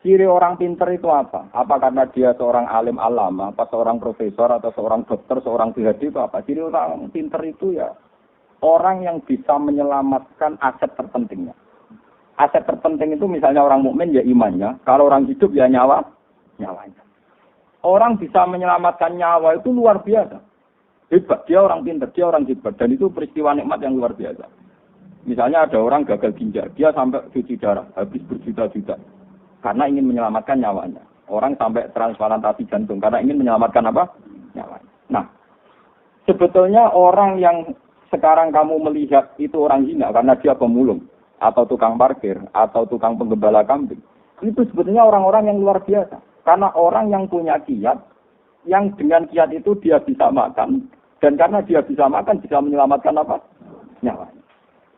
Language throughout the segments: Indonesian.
Ciri orang pinter itu apa? Apa karena dia seorang alim alama, apa seorang profesor, atau seorang dokter, seorang PhD itu apa? Ciri orang pinter itu ya orang yang bisa menyelamatkan aset terpentingnya. Aset terpenting itu misalnya orang mukmin ya imannya, kalau orang hidup ya nyawanya. Orang bisa menyelamatkan nyawa itu luar biasa. Hebat, dia orang pinter, dia orang hebat, dan itu peristiwa nikmat yang luar biasa. Misalnya ada orang gagal ginjal, dia sampai cuci darah, habis berjuta-juta. Karena ingin menyelamatkan nyawanya. Orang sampai transplantasi jantung karena ingin menyelamatkan apa? Nyawanya. Nah, sebetulnya orang yang sekarang kamu melihat itu orang hina karena dia pemulung atau tukang parkir atau tukang penggembala kambing. Itu sebetulnya orang-orang yang luar biasa. Karena orang yang punya kiat, yang dengan kiat itu dia bisa makan dan karena dia bisa makan bisa menyelamatkan apa? Nyawanya.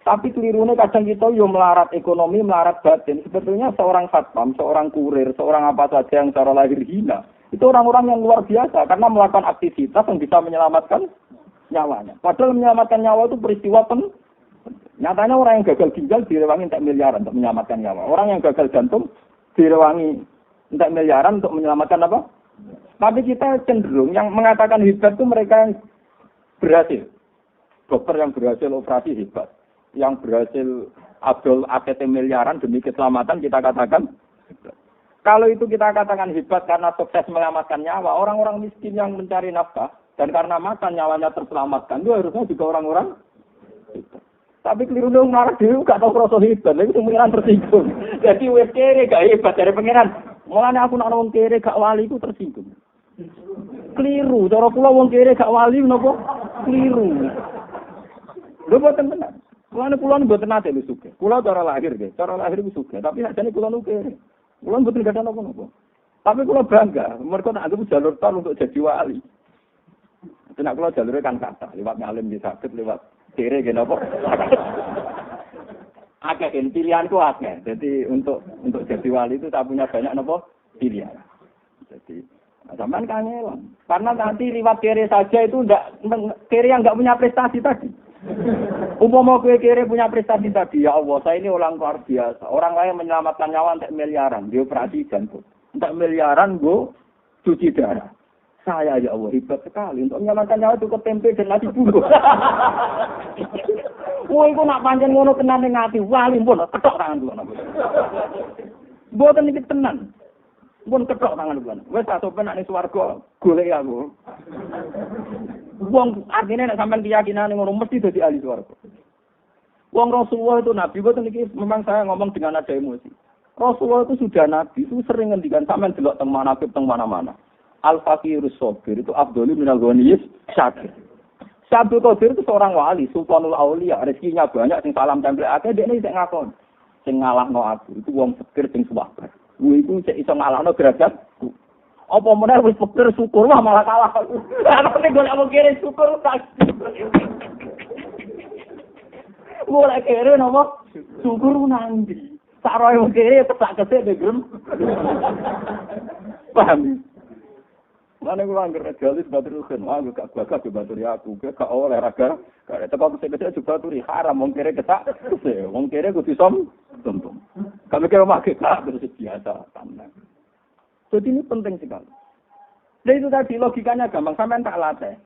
Tapi kelirunya kadang kita yo melarat ekonomi, melarat batin. Sebetulnya seorang satpam, seorang kurir, seorang apa saja yang secara lahir hina, itu orang-orang yang luar biasa karena melakukan aktivitas yang bisa menyelamatkan nyawanya. Padahal menyelamatkan nyawa itu peristiwa nyatanya orang yang gagal ginjal direwangi entek miliaran untuk menyelamatkan nyawa. Orang yang gagal jantung direwangi entek miliaran untuk menyelamatkan apa? Tapi kita cenderung yang mengatakan hebat itu mereka yang berhasil. Dokter yang berhasil operasi hebat. Yang berhasil adol ATT miliaran demi keselamatan kita katakan hebat. Kalau itu kita katakan hebat karena sukses menyelamatkan nyawa, orang-orang miskin yang mencari nafkah dan karena makan nyawanya terselamatkan itu harusnya juga orang-orang hebat. Tapi keliru dong marah dulu gak tahu rasa hebat, itu pengiran tersinggung. Jadi wes kere gak hebat dari pengiran. Mulanya aku nak wong kere gak wali itu tersinggung. Keliru, cara kula wong kere gak wali menapa? Keliru. Lho boten benar. Kula mboten nate lho sugih. Kula cara lahir iku sugih, tapi sakjane kula nu kere. Kula mboten gadah napa-napa. Tapi kula bangga, mergo nak anggap jalur tol untuk jadi wali. Nek kula jalure kan kata, lewat ngalim di sakit, lewat kere nggih napa. Akeh pilihanku akeh. Jadi untuk jadi wali itu tak punya banyak napa pilihan. Jadi sampean kangelan. Karena nanti lewat kere saja itu kere yang enggak punya prestasi tadi. Umpama kowe kere punya prestasi tadi, ya Allah, saya ini orang luar biasa. Orang lain menyelamatkan nyawa entek miliaran, dioperasi jantung. Entek miliaran go cuci darah. Saya ya Allah hebat sekali untuk menyelamatkan nyawa itu tempe dan nasi bungkus. Woi, iku nak pancen ngono tenan ning ati, wali pun ketok tangan kula. Mboten iki tenan. Pun ketok tangan kula. Wis tak sopen nek swarga golek aku. Wong artine nek sampean keyakinan ngono mesti dadi ahli swarga. Wong Rasulullah itu nabi, mboten iki memang saya ngomong dengan ada emosi. Rasulullah itu sudah nabi, itu sering ngendikan sampean delok teng manaqib teng mana-mana. Al-Faqirus Sabir itu Abdul minal Ghaniyis Syakir. Abdul Qadir itu seorang wali, Sultanul Aulia, rezekinya banyak, sing salam tempel akeh, dekne sing ngakon. Sing ngalahno aku, itu wong fakir sing suwabar. Kuwi iku sik iso ngalahno derajatku. Apa meneh wis fakir syukur wah malah kalah. Ana nek golek wong kere syukur tak. Mulai kere nopo? Syukur nang ndi? Saroe wong kere tepak kesek begrem. Paham? Mana kula anggere jalis batur kan, aku gak bakal baturi aku, gak oleh raga, gak teko kese-kese juga baturi haram wong kere kesak, wong kere kudu sombong. Kami kira make gak terus biasa tenang. Jadi ini penting sekali. Nah itu tadi logikanya gampang, sampean tak latih.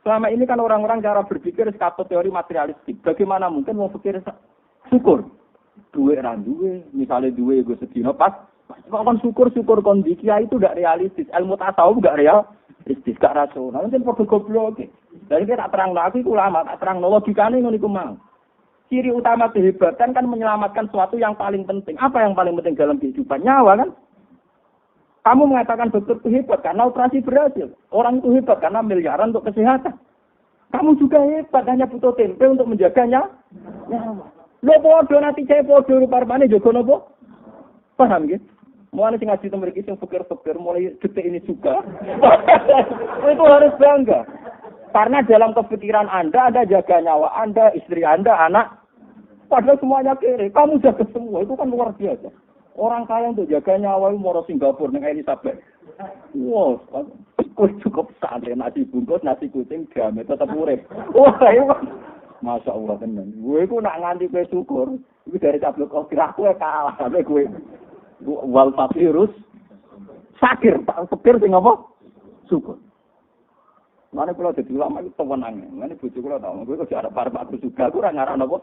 Selama ini kan orang-orang cara berpikir sekatut teori materialistik. Bagaimana mungkin mau pikir syukur? Duwe ra duwe, misale duwe go sedina pas kok kon syukur kondisi itu tidak realistis. Ilmu tasawuf enggak realistis, enggak rasional. Mungkin padha goblok. Dari kita tak terang lagi ulama, tak terang logikane ngono iku mang. Ciri utama kehebatan kan menyelamatkan sesuatu yang paling penting. Apa yang paling penting dalam kehidupan? Nyawa kan? Kamu mengatakan dokter itu hebat karena operasi berhasil. Orang itu hebat karena miliaran untuk kesehatan. Kamu juga hebat hanya butuh tempe untuk menjaganya. Nyawa. Lo podo nanti saya podo rupane jogo napa? Paham nggih? Mulai sing ngaji temen iki sing fikir-fikir mulai detik ini juga. Itu harus bangga. Karena dalam kepikiran Anda ada jaga nyawa Anda, istri Anda, anak. Padahal semuanya kere. Kamu jaga semua. Itu kan luar biasa. Orang kaya untuk jaga nyawa itu mau Singapura dengan Elizabeth. Wow, cukup santai nasi bungkus, nasi kucing, gamet tetap urip. Wah, itu Masya Allah tenan. Gue ku nak nganti kowe syukur. Iku dari cablok kok aku kalah sampe kowe. Wal fakirus sakir, fakir sing apa? Syukur. Mana kula dadi ulama itu tewenang. Mana bojo kula tau, kowe kok arep arep aku juga, aku ora ngarep napa.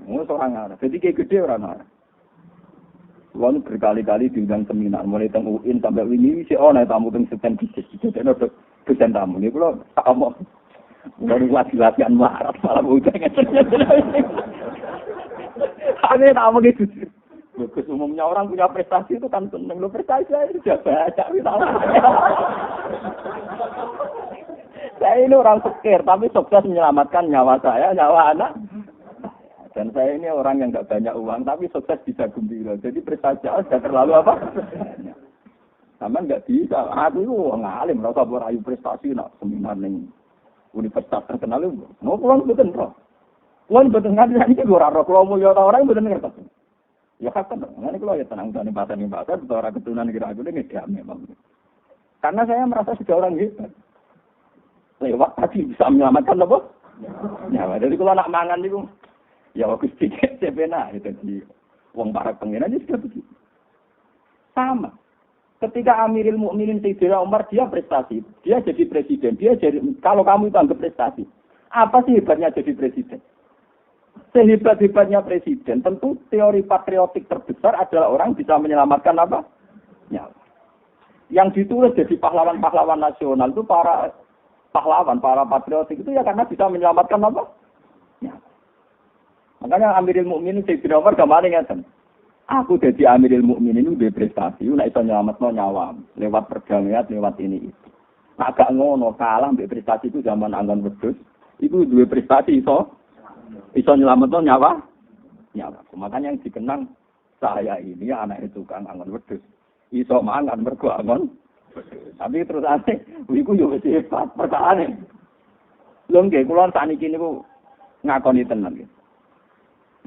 Ngono ora ngarep. Dadi kayak gede ora ngarep. Wong berkali-kali diundang seminar, mulai teng UIN sampai wingi si ana tamu teng Seten Bisnis. Dene dosen tamu niku kula tak omong. Kula lagi-lagian marah malah udah ngeten. Ane tak omong gitu. Bagus umumnya orang punya prestasi itu kan seneng. Lo prestasi saya sudah baca saya ini orang fakir, tapi sukses menyelamatkan nyawa saya, nyawa anak. Dan saya ini orang yang nggak banyak uang, tapi sukses bisa gembira. Jadi prestasi saya sudah terlalu apa? Sama nggak bisa. Aku itu ngalim, rasa berayu prestasi, nak seminar nih universitas terkenal itu. Mau pulang betul bro. Pulang betul nggak bisa ini gue raro. Kalau mau jauh orang betul ngerti. Ya kan, ini kalau ya tenang tani pasar orang keturunan kira-kira ini nggak memang. Karena saya merasa sudah orang hebat. Lewat tadi bisa menyelamatkan apa? Nyawa. Jadi kalau nak mangan itu, ya waktu sedikit sebenarnya itu di uang para pengen aja sudah begitu. Sama. Ketika Amirul Mukminin Sayyidina Umar dia prestasi, dia jadi presiden, dia jadi kalau kamu itu anggap prestasi, apa sih hebatnya jadi presiden? Sehebat-hebatnya presiden, tentu teori patriotik terbesar adalah orang bisa menyelamatkan apa? Nyawa. Yang ditulis jadi pahlawan-pahlawan nasional itu para pahlawan, para patriotik itu ya karena bisa menyelamatkan apa? Ya. Makanya Amirul Mukminin Sayyidina Umar kemarin ngeten. Aku jadi Amirul Mukminin udah prestasi, nek iso nyelametno nyawa lewat perdamaian, lewat ini itu. Nah, gak ngono kalah mbek prestasi itu zaman Anggon Wedhus. Itu dua prestasi iso nyelametno nyawa. Makanya yang dikenang saya ini anak tukang Anggon Wedhus. Iso mangan mergo Anggon. Tapi terus aneh, wiku yo wis hebat pertaane. Lho nggih, kula sakniki niku ngakoni tenan nggih.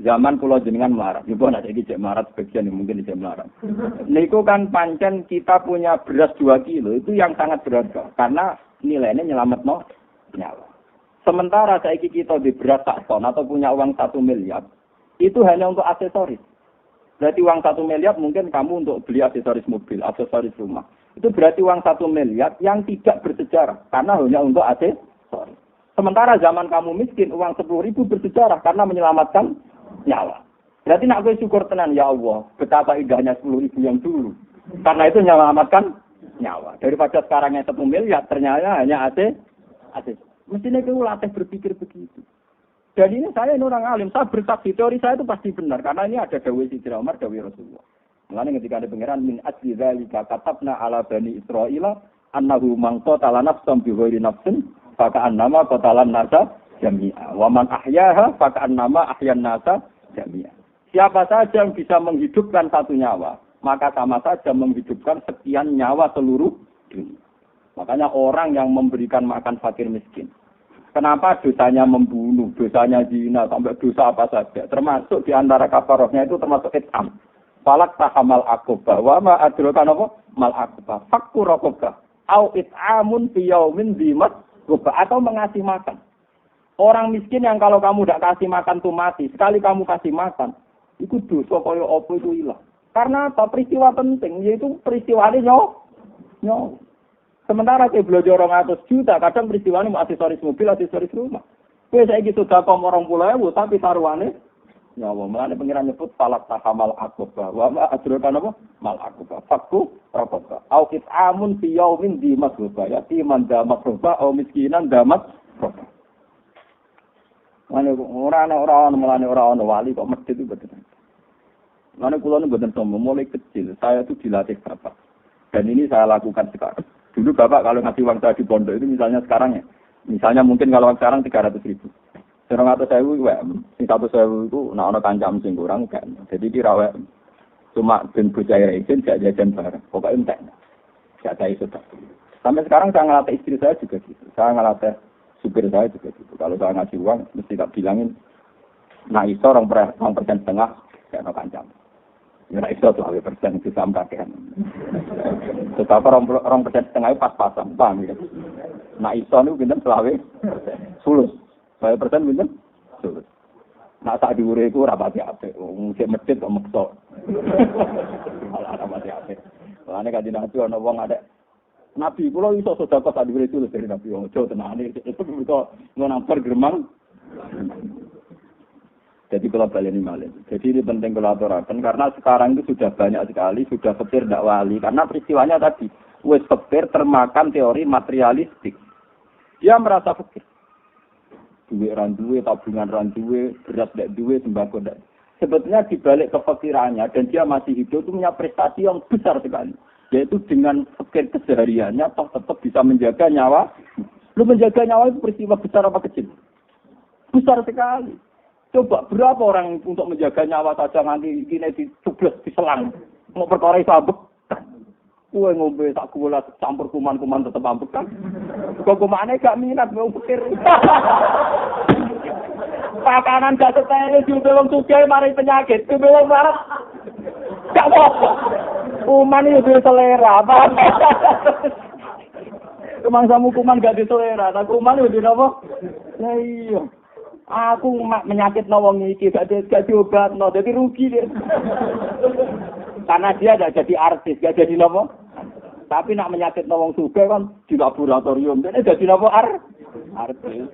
Zaman kula jenengan melarat, yo nek iki cek melarat sebagian mungkin cek melarat. Niku kan pancen kita punya beras 2 kilo, itu yang sangat berharga karena nilainya nyelametno nyawa. Sementara saiki kita di beras 1 ton atau punya uang 1 miliar, itu hanya untuk aksesoris. Berarti uang 1 miliar mungkin kamu untuk beli aksesoris mobil, aksesoris rumah. Itu berarti uang 1 miliar yang tidak bersejarah karena hanya untuk aksesoris. Sementara zaman kamu miskin uang 10.000 bersejarah karena menyelamatkan nyawa. Berarti nak gue syukur tenan ya Allah betapa indahnya 10.000 yang dulu. Karena itu menyelamatkan nyawa. Daripada sekarang yang 1 miliar ternyata hanya aksesoris. Mestinya kita latih berpikir begitu. Dan ini saya ini orang alim, saya bersaksi teori saya itu pasti benar karena ini ada dawuh Sayyidina Umar, dawuh Rasulullah. Mulane ketika ada pangeran min asli zalika katabna ala bani Israila annahu man qatala nafsan bi ghairi nafsin fa ka'annama qatalan nasa jami'a wa man ahyaha fa ka'annama ahyan nasa jami'a. Siapa saja yang bisa menghidupkan satu nyawa, maka sama saja menghidupkan sekian nyawa seluruh dunia. Makanya orang yang memberikan makan fakir miskin, kenapa dosanya membunuh, dosanya zina, sampai dosa apa saja, termasuk di antara kafarahnya itu termasuk it'am. Falak tahamal akobah, wa ma adrokan apa? Mal akobah, fakku rokobah, au it'amun fiyaumin dimat gobah, atau mengasih makan. Orang miskin yang kalau kamu tidak kasih makan tuh mati, sekali kamu kasih makan, itu dosa kaya apa itu hilang. Karena apa? Peristiwa penting, yaitu peristiwa ini nyawa. Sementara saya belajar 200 juta, kadang peristiwa ini mau aksesoris mobil, aksesoris rumah. Kue saya gitu dakom 20.000, tapi taruhannya nyawa. Mulanya pengiran nyebut falak tahamal akobah. Wa ma adrokan apa? Mal akobah. Fakku rokobah. Au kit'amun fi yaumin dimas rubah. Ya timan damat rubah, au miskinan damat rubah. Mulanya orang wali kok medit itu betul. Mulanya kulo ini betul sombong. Mulai kecil, saya itu dilatih bapak. Dan ini saya lakukan sekarang. Dulu bapak kalau ngasih uang saya di pondok itu misalnya sekarang ya. Misalnya mungkin kalau sekarang 300.000. 100.000 WM. 100.000 itu nak ono kancam sing kurang kan. Jadi kira cuma ben bocah izin gak jajan bareng. Pokoknya entek. Gak ada itu. Sampai sekarang saya ngelatih istri saya juga gitu. Saya ngelatih supir saya juga gitu. Kalau saya ngasih uang mesti tak bilangin nah iso 2% setengah gak ono kancam. Ya iso 2% bisa mkakean. Tetapi 2% setengah pas-pasan, paham ya. Nah iso niku pinten 20%. Sulus. 2% pinten? Sulus. Nah sak dhuwure iku ora pati apik. Wong sik medhit kok meksa. Soalnya kanjeng Nabi ana wong ada Nabi kula iso sedekah sak dhuwur itu dari Nabi ojo tenane itu mergo ngono geremang. Jadi kalau baleni malih. Jadi ini penting kalau aturaken karena sekarang itu sudah banyak sekali sudah fakir ndak wali karena peristiwanya tadi wis fakir termakan teori materialistik. Dia merasa fakir. Duit ran duwe, tabungan ran duwe, beras ndak duwe, sembako ndak. Sebetulnya dibalik kefakirannya dan dia masih hidup itu punya prestasi yang besar sekali. Yaitu dengan fakir kesehariannya toh tetap bisa menjaga nyawa. Lu menjaga nyawa itu peristiwa besar apa kecil? Besar sekali. Coba berapa orang untuk menjaga nyawa saja nanti gini dicublas, diselang. Mau perkara sabuk. Kue ngombe tak gula campur kuman-kuman tetap ambek kan. Kok kumane gak minat mau pikir. Pakanan gak setele juga wong sugih mari penyakit. Kuwi wong marah. Gak apa. Kuman itu selera. Kemangsamu kuman gak diselera. Nah kuman itu apa? Lah iya. Aku menyakit wong iki gak diobatno. Jadi rugi dia. Karena dia tidak jadi artis, gak jadi nopo. Tapi nak menyakit wong sugih kan di laboratorium. Dene jadi nopo artis.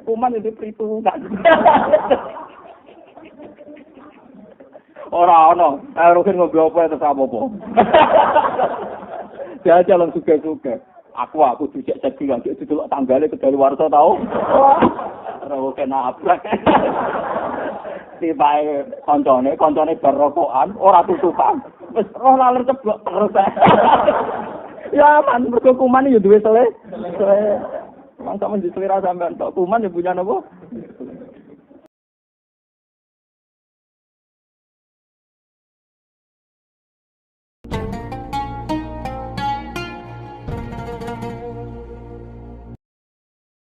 Kuman itu perhitungan. Ora ono, rugen ngombe apa terus apa-apa. Dia jalan sugih-sugih. Aku dicek cek lagi didelok tanggale kedali warsa tau. Ora kena abrak. Tibae koncone berokokan, ora tutupan. Wis roh laler ceblok terus. Ya kan mergo kuman yo duwe selera. Mangsa men diselera sampean tok kuman yo punya napa?